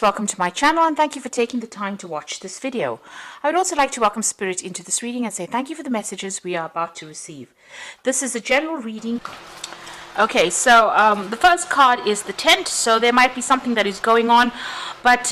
Welcome to my channel and thank you for taking the time to watch this video. I would also like to welcome Spirit into this reading and say thank you for the messages we are about to receive. This is a general reading. Okay, so the first card is the tent, so there might be something that is going on, but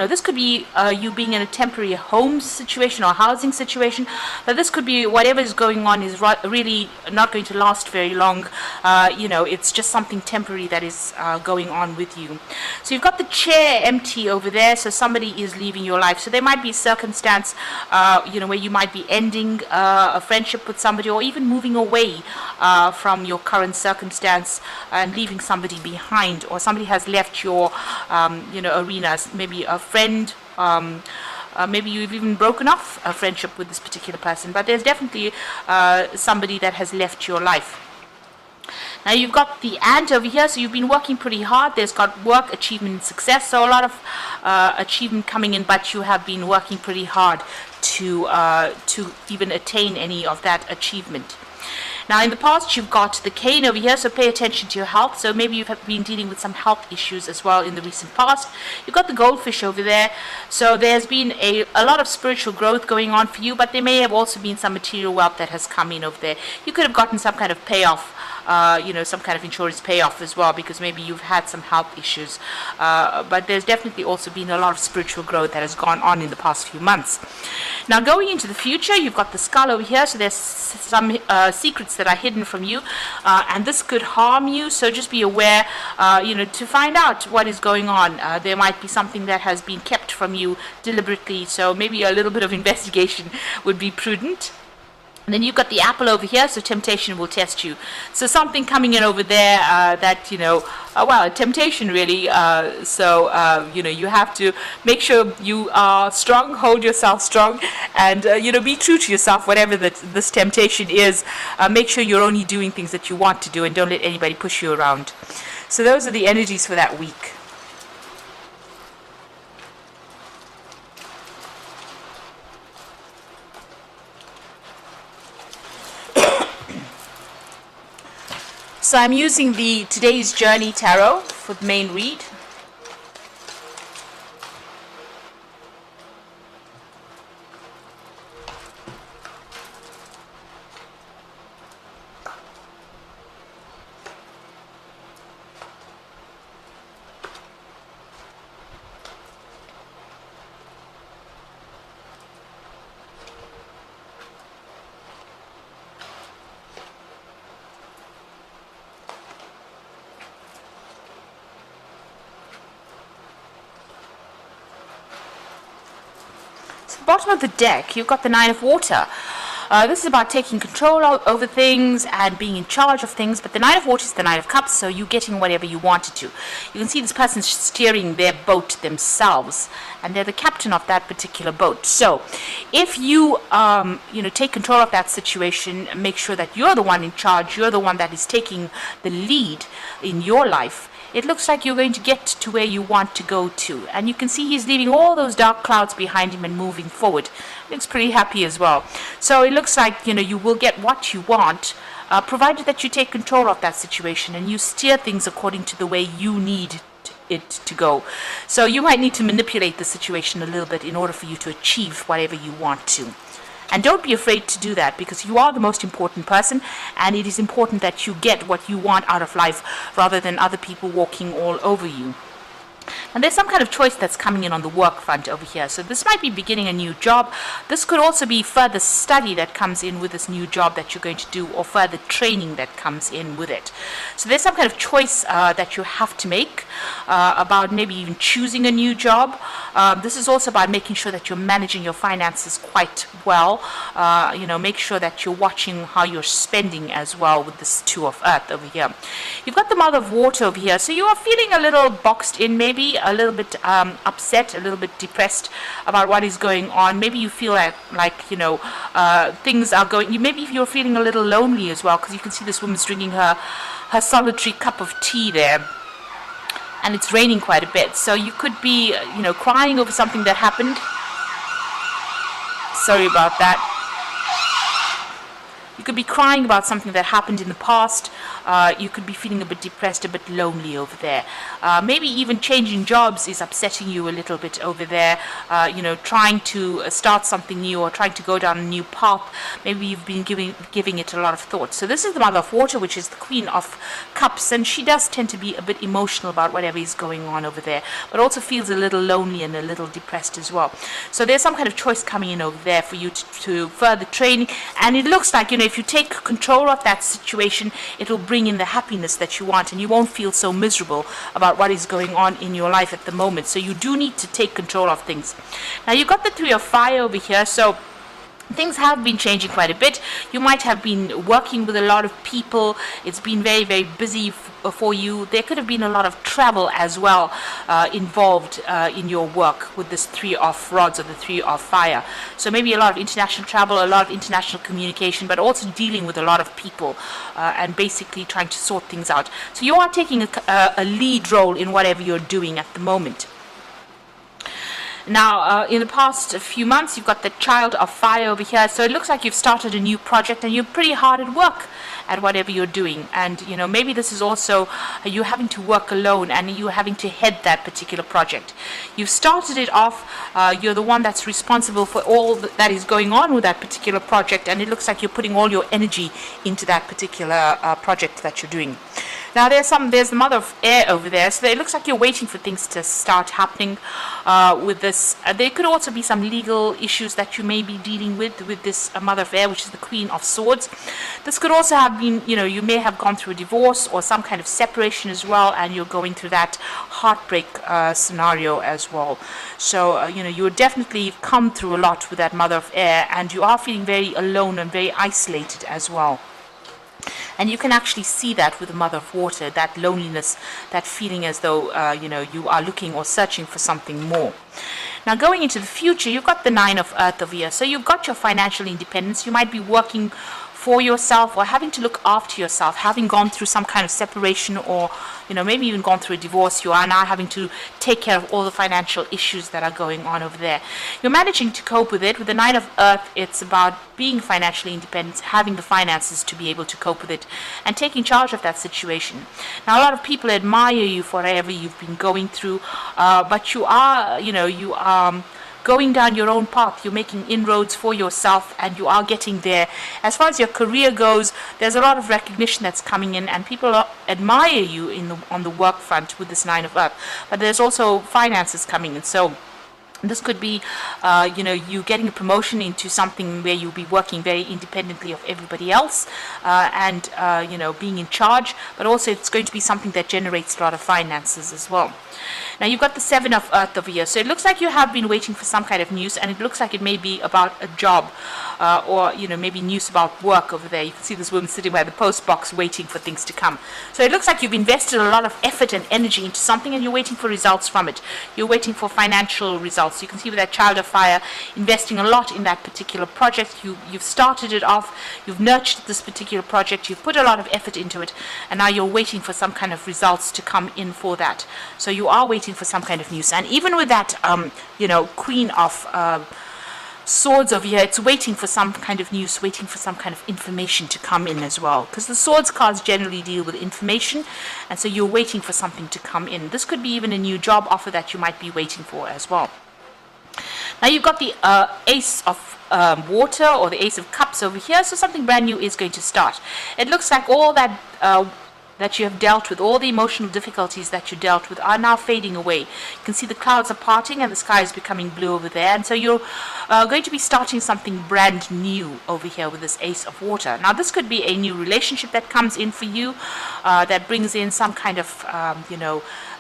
this could be you being in a temporary home situation or housing situation. This could be whatever is going on is really not going to last very long. It's just something temporary that is going on with you. So you've got the chair empty over there, so somebody is leaving your life. So there might be a circumstance, where you might be ending a friendship with somebody, or even moving away from your current circumstance and leaving somebody behind, or somebody has left your arena. Maybe a friend, maybe you've even broken off a friendship with this particular person, but there's definitely somebody that has left your life. Now you've got the ant over here, so you've been working pretty hard. There's got work, achievement, and success, so a lot of achievement coming in, but you have been working pretty hard to even attain any of that achievement. Now in the past you've got the cane over here, so pay attention to your health. So maybe you've been dealing with some health issues as well in the recent past. You've got the goldfish over there, so there's been a lot of spiritual growth going on for you, but there may have also been some material wealth that has come in over there. You could have gotten some kind of payoff, some kind of insurance payoff as well, because maybe you've had some health issues, but there's definitely also been a lot of spiritual growth that has gone on in the past few months. Now going into the future, you've got the skull over here, so there's some secrets that are hidden from you, and this could harm you, so just be aware to find out what is going on. There might be something that has been kept from you deliberately, so maybe a little bit of investigation would be prudent. And then you've got the apple over here, so temptation will test you. So something coming in over there a temptation really. You have to make sure you are strong, hold yourself strong, and be true to yourself, whatever this temptation is. Make sure you're only doing things that you want to do, and don't let anybody push you around. So those are the energies for that week. So I'm using the Today's Journey Tarot for the main read. Bottom of the deck, you've got the Nine of Water. This is about taking control over things and being in charge of things, but the Nine of Water is the Nine of Cups, so you're getting whatever you wanted to. You can see this person steering their boat themselves, and they're the captain of that particular boat. So if you take control of that situation, make sure that you're the one in charge, you're the one that is taking the lead in your life, it looks like you're going to get to where you want to go to. And you can see he's leaving all those dark clouds behind him and moving forward. Looks pretty happy as well. So it looks like, you will get what you want, provided that you take control of that situation and you steer things according to the way you need it to go. So you might need to manipulate the situation a little bit in order for you to achieve whatever you want to. And don't be afraid to do that, because you are the most important person, and it is important that you get what you want out of life rather than other people walking all over you. And there's some kind of choice that's coming in on the work front over here. So this might be beginning a new job. This could also be further study that comes in with this new job that you're going to do, or further training that comes in with it. So there's some kind of choice that you have to make about maybe even choosing a new job. This is also about making sure that you're managing your finances quite well. Make sure that you're watching how you're spending as well with this Two of Earth over here. You've got the Mother of Water over here. So you are feeling a little boxed in, maybe a little bit upset, a little bit depressed about what is going on. Maybe you feel like things are going. Maybe you're feeling a little lonely as well, because you can see this woman's drinking her solitary cup of tea there, and it's raining quite a bit. So you could be crying over something that happened. Sorry about that. You could be crying about something that happened in the past. you could be feeling a bit depressed, a bit lonely over there. Maybe even changing jobs is upsetting you a little bit over there. Trying to start something new or trying to go down a new path. Maybe you've been giving it a lot of thought. So this is the Mother of Water, which is the Queen of Cups, and she does tend to be a bit emotional about whatever is going on over there, but also feels a little lonely and a little depressed as well. So there's some kind of choice coming in over there for you to further training, and it looks like, if you take control of that situation, it will bring in the happiness that you want, and you won't feel so miserable about what is going on in your life at the moment. So you do need to take control of things. Now you've got the Three of Fire over here, so things have been changing quite a bit. You might have been working with a lot of people. It's been very, very busy for you. There could have been a lot of travel as well involved in your work with this Three of Rods or the Three of Fire. So maybe a lot of international travel, a lot of international communication, but also dealing with a lot of people and basically trying to sort things out. So you are taking a lead role in whatever you're doing at the moment. Now, in the past few months, you've got the Child of Fire over here. So it looks like you've started a new project and you're pretty hard at work at whatever you're doing. And, maybe this is also you having to work alone and you having to head that particular project. You've started it off. You're the one that's responsible for all that is going on with that particular project. And it looks like you're putting all your energy into that particular project that you're doing. Now there's the Mother of Air over there, so it looks like you're waiting for things to start happening with this. There could also be some legal issues that you may be dealing with this Mother of Air, which is the Queen of Swords. This could also have been, you may have gone through a divorce or some kind of separation as well, and you're going through that heartbreak scenario as well. So, you definitely come through a lot with that Mother of Air, and you are feeling very alone and very isolated as well. And you can actually see that with the Mother of Water, that loneliness, that feeling as though, you are looking or searching for something more. Now, going into the future, you've got the Nine of Earth over here. So you've got your financial independence. You might be working for yourself or having to look after yourself, having gone through some kind of separation or, maybe even gone through a divorce. You are now having to take care of all the financial issues that are going on over there. You're managing to cope with it. With the Nine of Earth, it's about being financially independent, having the finances to be able to cope with it and taking charge of that situation. Now, a lot of people admire you for whatever you've been going through, but you are, going down your own path. You're making inroads for yourself and you are getting there. As far as your career goes, there's a lot of recognition that's coming in and people admire you on the work front with this Nine of Earth. But there's also finances coming in. So this could be, you getting a promotion into something where you'll be working very independently of everybody else and, being in charge. But also it's going to be something that generates a lot of finances as well. Now you've got the Seven of Earth over here. So it looks like you have been waiting for some kind of news, and it looks like it may be about a job or, maybe news about work over there. You can see this woman sitting by the post box waiting for things to come. So it looks like you've invested a lot of effort and energy into something and you're waiting for results from it. You're waiting for financial results. You can see with that Child of Fire investing a lot in that particular project. You've started it off. You've nurtured this particular project. You've put a lot of effort into it, and now you're waiting for some kind of results to come in for that. So you are waiting for some kind of news. And even with that, Queen of Swords over here, it's waiting for some kind of news, waiting for some kind of information to come in as well. Because the Swords cards generally deal with information, and so you're waiting for something to come in. This could be even a new job offer that you might be waiting for as well. Now you've got the Ace of Water or the Ace of Cups over here, so something brand new is going to start. It looks like all that that you have dealt with, all the emotional difficulties that you dealt with are now fading away. You can see the clouds are parting and the sky is becoming blue over there, and so you're going to be starting something brand new over here with this Ace of Water. Now this could be a new relationship that comes in for you, that brings in some kind of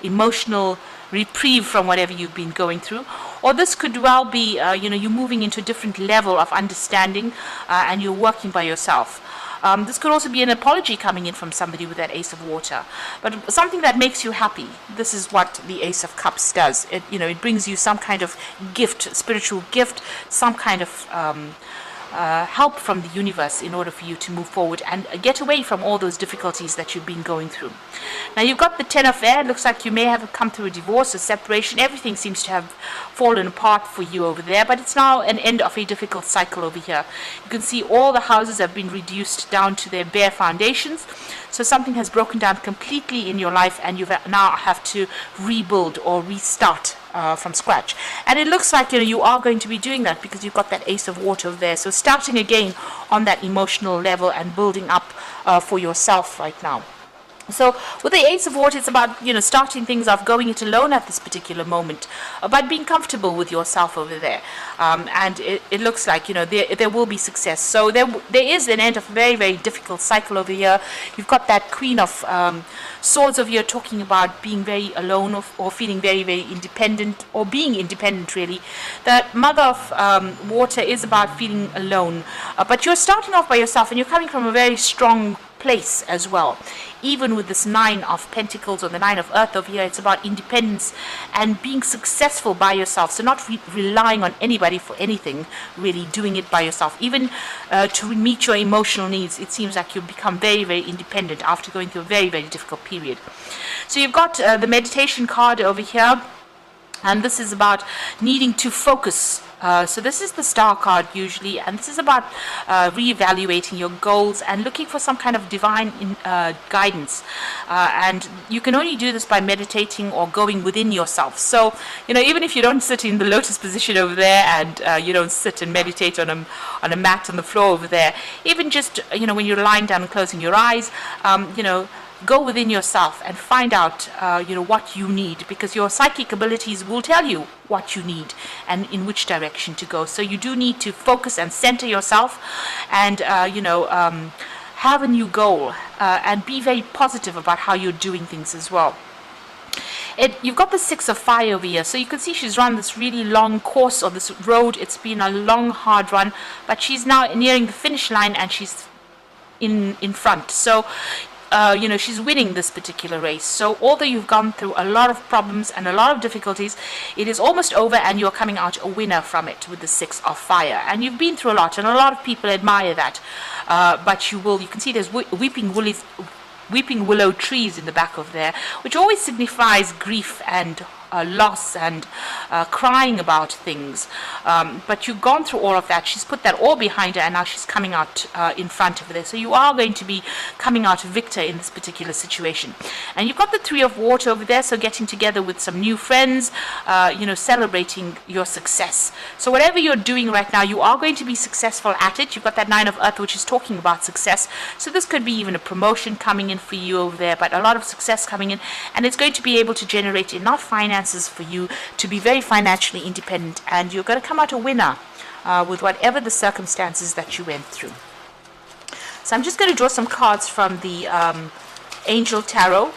emotional reprieve from whatever you've been going through. Or this could well be you're moving into a different level of understanding and you're working by yourself. This could also be an apology coming in from somebody with that Ace of Water, but something that makes you happy. This is what the Ace of Cups does. It brings you some kind of gift, spiritual gift, some kind of help from the universe in order for you to move forward and get away from all those difficulties that you've been going through. Now you've got the Ten of Air. It looks like you may have come through a divorce or separation. Everything seems to have fallen apart for you over there, but it's now an end of a difficult cycle over here. You can see all the houses have been reduced down to their bare foundations. So something has broken down completely in your life, and you now have to rebuild or restart from scratch. And it looks like you are going to be doing that because you've got that Ace of Water over there. So starting again on that emotional level and building up for yourself right now. So with the Ace of Water, it's about starting things off, going it alone at this particular moment, but being comfortable with yourself over there. And it looks like there will be success. So there is an end of a very, very difficult cycle over here. You've got that Queen of Swords over here talking about being very alone or feeling very, very independent, or being independent really. The Mother of Water is about feeling alone, but you're starting off by yourself, and you're coming from a very strong place as well. Even with this Nine of Pentacles or the Nine of Earth over here, it's about independence and being successful by yourself. So not relying on anybody for anything, really doing it by yourself. Even to meet your emotional needs, it seems like you've become very, very independent after going through a very, very difficult period. So you've got the meditation card over here, and this is about needing to focus. So this is the Star card usually, and this is about reevaluating your goals and looking for some kind of divine guidance. And you can only do this by meditating or going within yourself. So, even if you don't sit in the lotus position over there, and you don't sit and meditate on a mat on the floor over there, even just, when you're lying down and closing your eyes, go within yourself and find out, what you need, because your psychic abilities will tell you what you need and in which direction to go. So you do need to focus and center yourself, and have a new goal, and be very positive about how you're doing things as well. You've got the Six of Fire over here, so you can see she's run this really long course on this road. It's been a long, hard run, but she's now nearing the finish line, and she's in front. So she's winning this particular race. So although you've gone through a lot of problems and a lot of difficulties, it is almost over, and you're coming out a winner from it with the Six of Fire. And you've been through a lot, and a lot of people admire that. But you can see there's weeping willow trees in the back of there, which always signifies grief and loss and crying about things, but you've gone through all of that. She's put that all behind her, and now she's coming out in front of there. So you are going to be coming out victor in this particular situation. And you've got the Three of Water over there, so getting together with some new friends, celebrating your success. So whatever you're doing right now, you are going to be successful at it. You've got that Nine of Earth, which is talking about success. So this could be even a promotion coming in for you over there, but a lot of success coming in, and it's going to be able to generate enough finance for you to be very financially independent, and you're going to come out a winner with whatever the circumstances that you went through. So I'm just going to draw some cards from the Angel Tarot.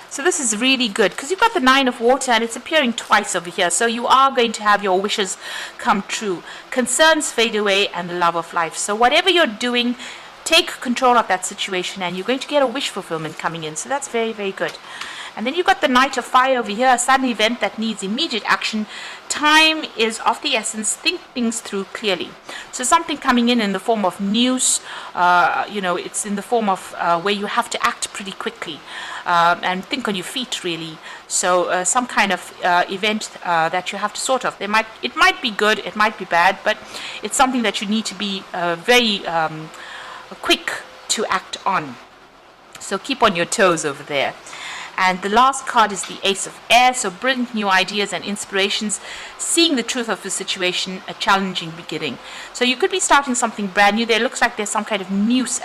So this is really good because you've got the Nine of Water, and it's appearing twice over here. So you are going to have your wishes come true. Concerns fade away, and the love of life. So whatever you're doing, take control of that situation, and you're going to get a wish fulfillment coming in. So that's very, very good. And then you've got the Knight of Fire over here, a sudden event that needs immediate action. Time is of the essence. Think things through clearly. So something coming in the form of news, it's in the form of where you have to act pretty quickly and think on your feet, really. So some kind of event that you have to sort of. It might be good, it might be bad, but it's something that you need to be very quick to act on. So keep on your toes over there. And the last card is the Ace of Air, so brilliant new ideas and inspirations, seeing the truth of the situation, a challenging beginning. So you could be starting something brand new. There looks like there's some kind of news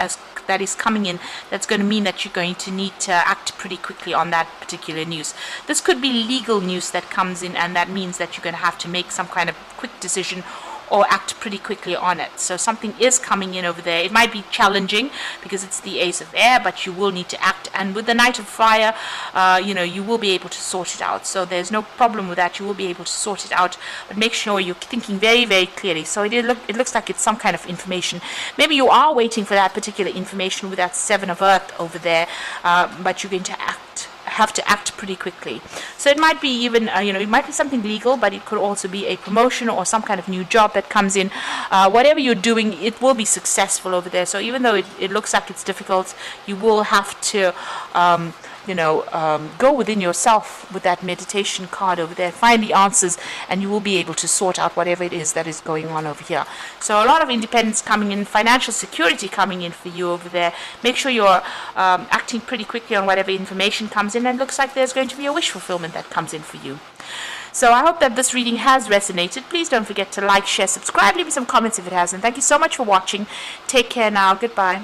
that is coming in that's going to mean that you're going to need to act pretty quickly on that particular news. This could be legal news that comes in, and that means that you're going to have to make some kind of quick decision or act pretty quickly on it. So something is coming in over there. It might be challenging because it's the Ace of Air, but you will need to act. And with the Knight of Fire, you will be able to sort it out. So there's no problem with that. You will be able to sort it out, but make sure you're thinking very, very clearly. So it looks like it's some kind of information. Maybe you are waiting for that particular information with that Seven of Earth over there, but you're going to have to act pretty quickly. So it might be even, it might be something legal, but it could also be a promotion or some kind of new job that comes in. Whatever you're doing, it will be successful over there. So even though it looks like it's difficult, you will have to go within yourself with that meditation card over there, find the answers, and you will be able to sort out whatever it is that is going on over here. So a lot of independence coming in, financial security coming in for you over there. Make sure you're acting pretty quickly on whatever information comes in, and it looks like there's going to be a wish fulfillment that comes in for you. So I hope that this reading has resonated. Please don't forget to like, share, subscribe, leave me some comments if it has, and thank you so much for watching. Take care now. Goodbye.